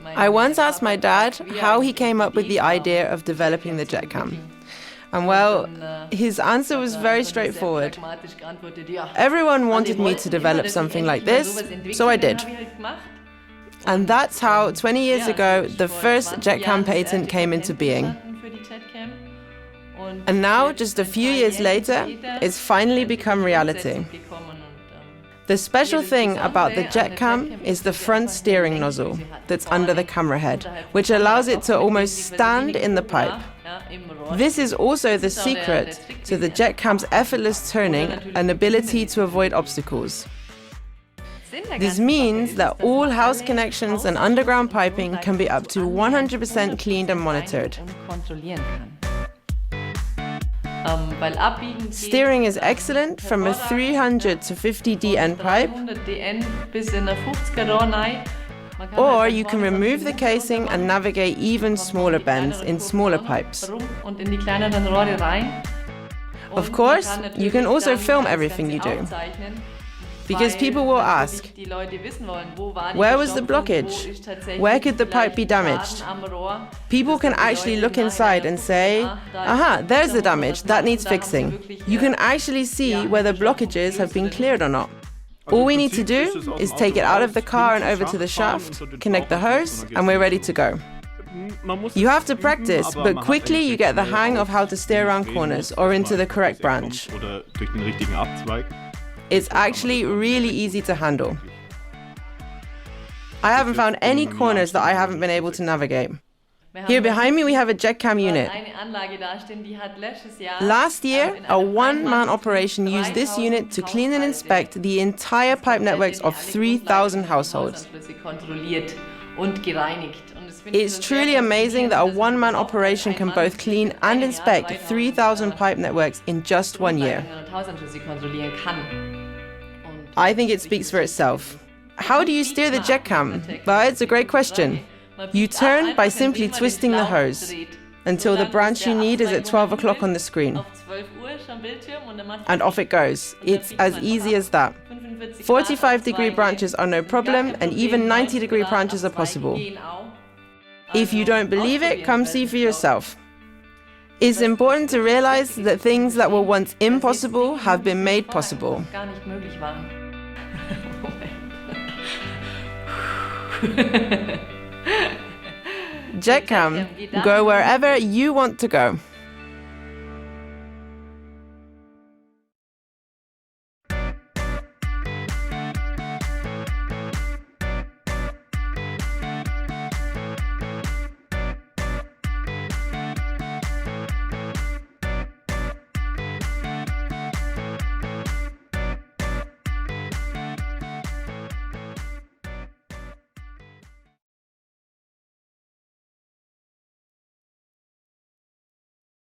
I once asked my dad how he came up with the idea of developing the JetCam. And well, his answer was very straightforward. Everyone wanted me to develop something like this, so I did. And that's how, 20 years ago, the first JetCam patent came into being. And now, just a few years later, it's finally become reality. The special thing about the JetCam is the front steering nozzle that's under the camera head, which allows it to almost stand in the pipe. This is also the secret to the JetCam's effortless turning and ability to avoid obstacles. This means that all house connections and underground piping can be up to 100% cleaned and monitored. Steering is excellent from a 300 to 50 DN pipe, or you can remove the casing and navigate even smaller bends in smaller pipes. Of course, you can also film everything you do. Because people will ask, where was the blockage? Where could the pipe be damaged? People can actually look inside and say, aha, there's the damage, that needs fixing. You can actually see whether blockages have been cleared or not. All we need to do is take it out of the car and over to the shaft, connect the hose, and we're ready to go. You have to practice, but quickly you get the hang of how to steer around corners or into the correct branch. It's actually really easy to handle. I haven't found any corners that I haven't been able to navigate. Here behind me we have a JetCam unit. Last year, a one-man operation used this unit to clean and inspect the entire pipe networks of 3,000 households. It's truly amazing that a one-man operation can both clean and inspect 3,000 pipe networks in just 1 year. I think it speaks for itself. How do you steer the JetCam? Well, it's a great question. You turn by simply twisting the hose until the branch you need is at 12 o'clock on the screen. And off it goes. It's as easy as that. 45-degree branches are no problem, and even 90-degree branches are possible. If you don't believe it, come see for yourself. It's important to realize that things that were once impossible have been made possible. JetCam, go wherever you want to go.